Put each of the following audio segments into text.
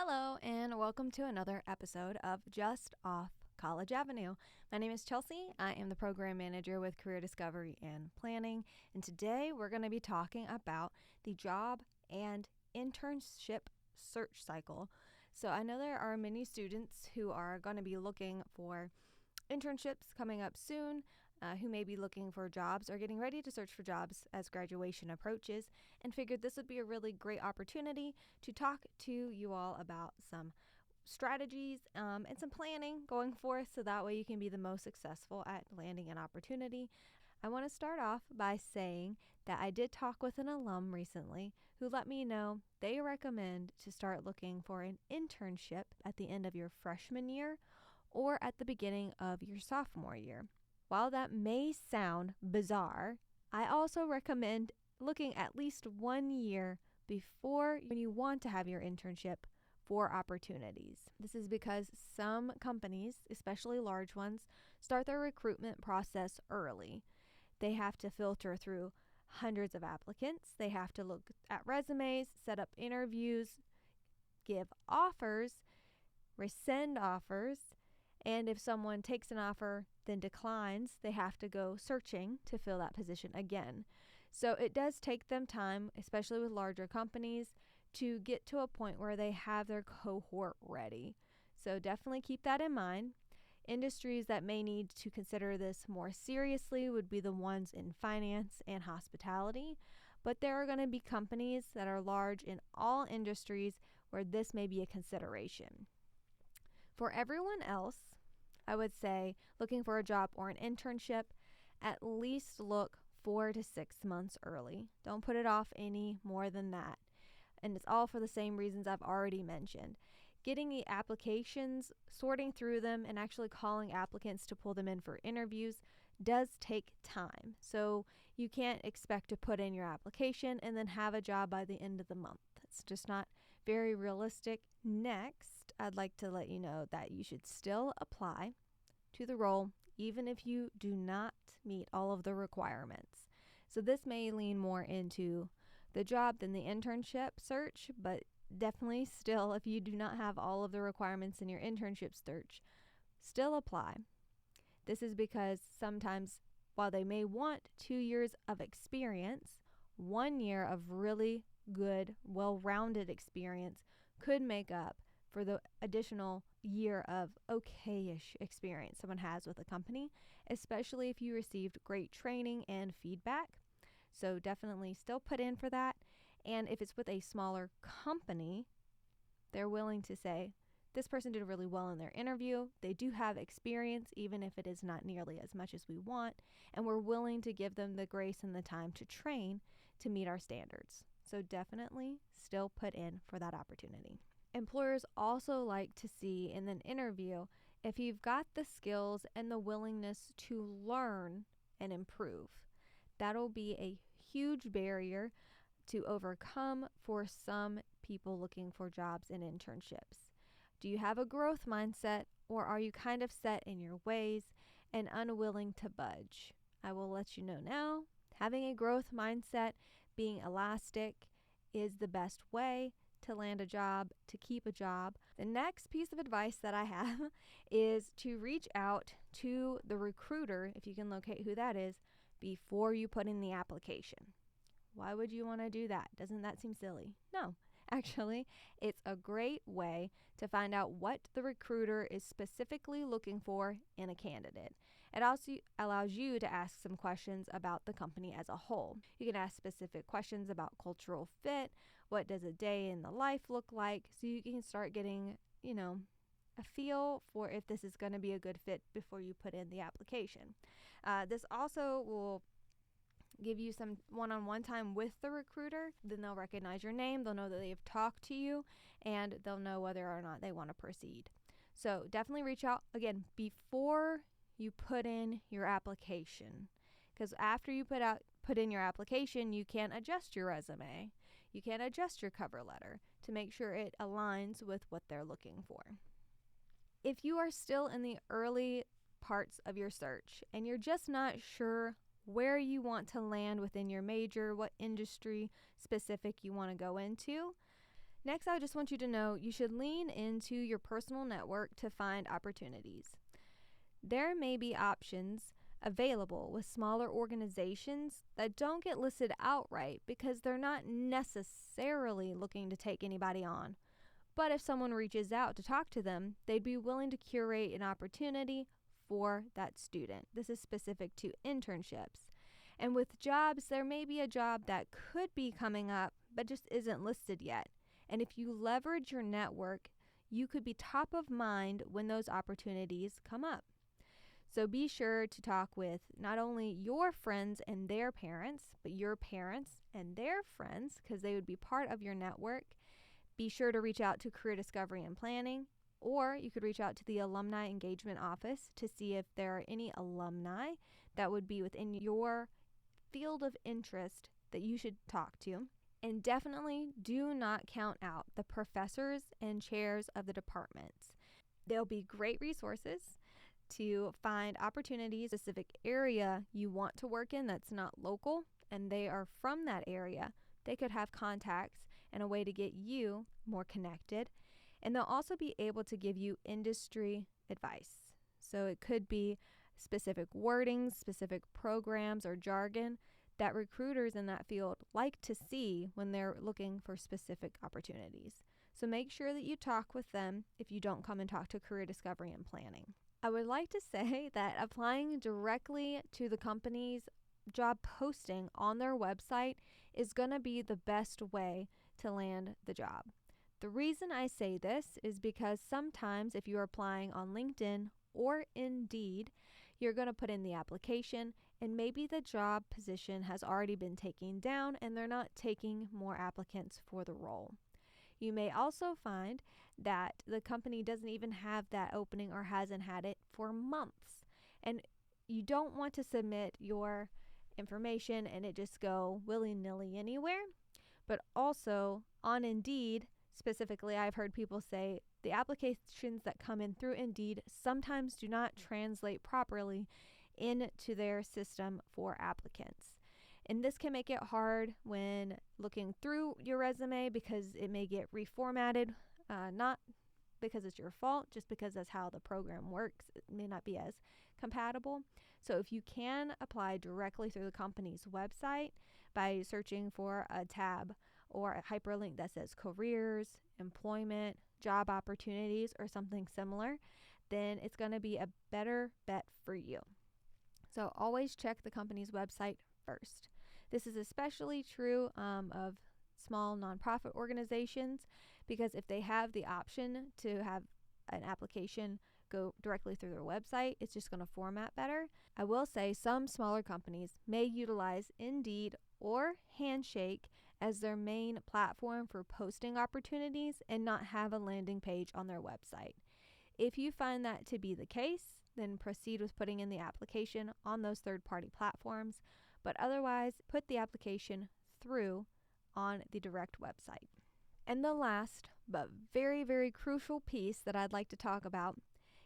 Hello, and welcome to another episode of Just Off College Avenue. My name is Chelsea. I am the program manager with Career Discovery and Planning, and today we're going to be talking about the job and internship search cycle. So I know there are many students who are going to be looking for internships coming up soon, who may be looking for jobs or getting ready to search for jobs as graduation approaches, and figured this would be a really great opportunity to talk to you all about some strategies and some planning going forth so that way you can be the most successful at landing an opportunity. I want to start off by saying that I did talk with an alum recently who let me know they recommend to start looking for an internship at the end of your freshman year or at the beginning of your sophomore year. While that may sound bizarre, I also recommend looking at least 1 year before when you want to have your internship for opportunities. This is because some companies, especially large ones, start their recruitment process early. They have to filter through hundreds of applicants. They have to look at resumes, set up interviews, give offers, rescind offers, and if someone takes an offer, then declines, they have to go searching to fill that position again. So it does take them time, especially with larger companies, to get to a point where they have their cohort ready. So definitely keep that in mind. Industries that may need to consider this more seriously would be the ones in finance and hospitality, but there are going to be companies that are large in all industries where this may be a consideration. For everyone else, I would say looking for a job or an internship, at least look 4 to 6 months early. Don't put it off any more than that. And it's all for the same reasons I've already mentioned. Getting the applications, sorting through them, and actually calling applicants to pull them in for interviews does take time. So you can't expect to put in your application and then have a job by the end of the month. It's just not very realistic. Next, I'd like to let you know that you should still apply to the role even if you do not meet all of the requirements. So this may lean more into the job than the internship search, but definitely still, if you do not have all of the requirements in your internship search, still apply. This is because sometimes while they may want 2 years of experience, 1 year of really good, well-rounded experience could make up for the additional year of okay-ish experience someone has with a company, especially if you received great training and feedback. So definitely still put in for that. And if it's with a smaller company, they're willing to say, this person did really well in their interview. They do have experience, even if it is not nearly as much as we want. And we're willing to give them the grace and the time to train to meet our standards. So definitely still put in for that opportunity. Employers also like to see in an interview if you've got the skills and the willingness to learn and improve. That'll be a huge barrier to overcome for some people looking for jobs and internships. Do you have a growth mindset, or are you kind of set in your ways and unwilling to budge? I will let you know now, having a growth mindset, being elastic, is the best way to land a job, to keep a job. The next piece of advice that I have is to reach out to the recruiter, if you can locate who that is, before you put in the application. Why would you want to do that? Doesn't that seem silly? No. Actually, it's a great way to find out what the recruiter is specifically looking for in a candidate. It also allows you to ask some questions about the company as a whole. You can ask specific questions about cultural fit, what does a day in the life look like, so you can start getting, a feel for if this is going to be a good fit before you put in the application. This also will give you some one-on-one time with the recruiter. Then they'll recognize your name, they'll know that they've talked to you, and they'll know whether or not they want to proceed. So definitely reach out again before you put in your application, because after you put in your application, you can adjust your resume, you can adjust your cover letter to make sure it aligns with what they're looking for. If you are still in the early parts of your search and you're just not sure where you want to land within your major, what industry specific you want to go into, Next, I just want you to know you should lean into your personal network to find opportunities. There may be options available with smaller organizations that don't get listed outright because they're not necessarily looking to take anybody on. But if someone reaches out to talk to them, they'd be willing to curate an opportunity for that student. This is specific to internships. And with jobs, there may be a job that could be coming up but just isn't listed yet. And if you leverage your network, you could be top of mind when those opportunities come up. So be sure to talk with not only your friends and their parents, but your parents and their friends, because they would be part of your network. Be sure to reach out to Career Discovery and Planning, or you could reach out to the Alumni Engagement Office to see if there are any alumni that would be within your field of interest that you should talk to. And definitely do not count out the professors and chairs of the departments. They'll be great resources to find opportunities, specific area you want to work in that's not local, and they are from that area. They could have contacts and a way to get you more connected. And they'll also be able to give you industry advice. So it could be specific wordings, specific programs, or jargon that recruiters in that field like to see when they're looking for specific opportunities. So make sure that you talk with them if you don't come and talk to Career Discovery and Planning. I would like to say that applying directly to the company's job posting on their website is going to be the best way to land the job. The reason I say this is because sometimes if you're applying on LinkedIn or Indeed, you're going to put in the application and maybe the job position has already been taken down and they're not taking more applicants for the role. You may also find that the company doesn't even have that opening or hasn't had it for months. And you don't want to submit your information and it just go willy-nilly anywhere. But also on Indeed, specifically, I've heard people say the applications that come in through Indeed sometimes do not translate properly into their system for applicants. And this can make it hard when looking through your resume because it may get reformatted, not because it's your fault, just because that's how the program works. It may not be as compatible. So if you can apply directly through the company's website by searching for a tab or a hyperlink that says careers, employment, job opportunities, or something similar, then it's going to be a better bet for you. So always check the company's website first. This is especially true of small nonprofit organizations because if they have the option to have an application go directly through their website, it's just going to format better. I will say some smaller companies may utilize Indeed or Handshake as their main platform for posting opportunities and not have a landing page on their website. If you find that to be the case, then proceed with putting in the application on those third-party platforms, but otherwise put the application through on the direct website. And the last but very, very crucial piece that I'd like to talk about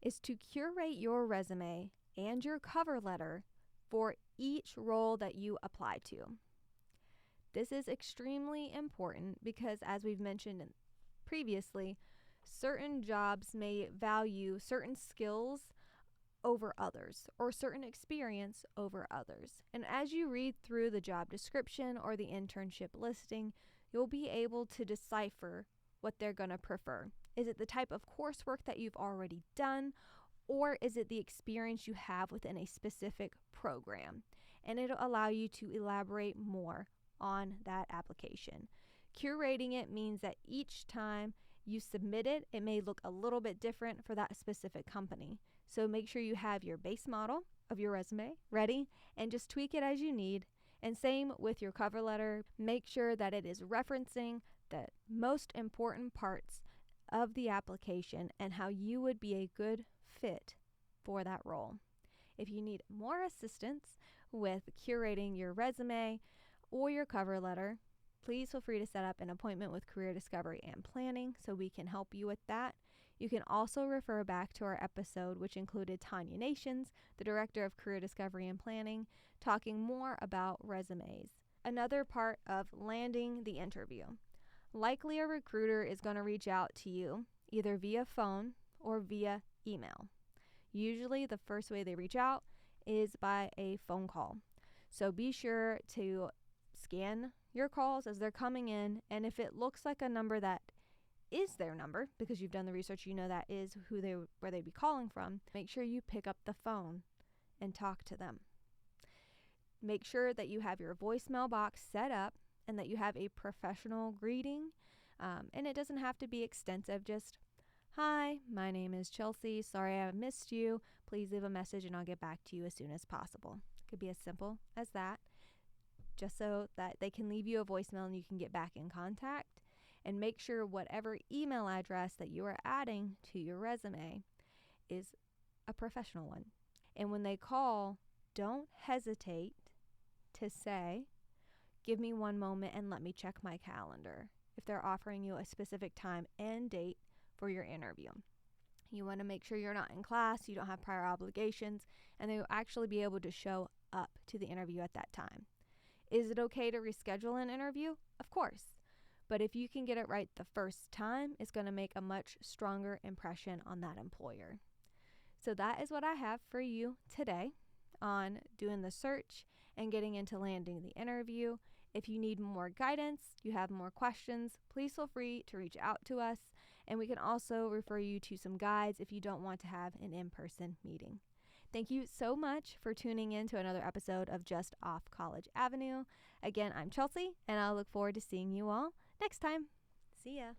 is to curate your resume and your cover letter for each role that you apply to. This is extremely important because, as we've mentioned previously, certain jobs may value certain skills over others or certain experience over others. And as you read through the job description or the internship listing, you'll be able to decipher what they're going to prefer. Is it the type of coursework that you've already done, or is it the experience you have within a specific program? And it'll allow you to elaborate more on that application. Curating it means that each time you submit it, it may look a little bit different for that specific company. So make sure you have your base model of your resume ready and just tweak it as you need. And same with your cover letter. Make sure that it is referencing the most important parts of the application and how you would be a good fit for that role. If you need more assistance with curating your resume or your cover letter, please feel free to set up an appointment with Career Discovery and Planning so we can help you with that. You can also refer back to our episode, which included Tanya Nations, the Director of Career Discovery and Planning, talking more about resumes. Another part of landing the interview. likely a recruiter is going to reach out to you either via phone or via email. Usually the first way they reach out is by a phone call. So be sure to scan your calls as they're coming in, and if it looks like a number that is their number, because you've done the research, you know that is where they'd be calling from, make sure you pick up the phone and talk to them. Make sure that you have your voicemail box set up and that you have a professional greeting. And it doesn't have to be extensive, just, "Hi, my name is Chelsea. Sorry I missed you. Please leave a message and I'll get back to you as soon as possible." It could be as simple as that, just so that they can leave you a voicemail and you can get back in contact. And make sure whatever email address that you are adding to your resume is a professional one. And when they call, don't hesitate to say, "Give me one moment and let me check my calendar," if they're offering you a specific time and date for your interview. You want to make sure you're not in class, you don't have prior obligations, and they will actually be able to show up to the interview at that time. Is it okay to reschedule an interview? Of course. But if you can get it right the first time, it's going to make a much stronger impression on that employer. So that is what I have for you today on doing the search and getting into landing the interview. If you need more guidance, you have more questions, please feel free to reach out to us. And we can also refer you to some guides if you don't want to have an in-person meeting. Thank you so much for tuning in to another episode of Just Off College Avenue. Again, I'm Chelsea, and I'll look forward to seeing you all next time. See ya.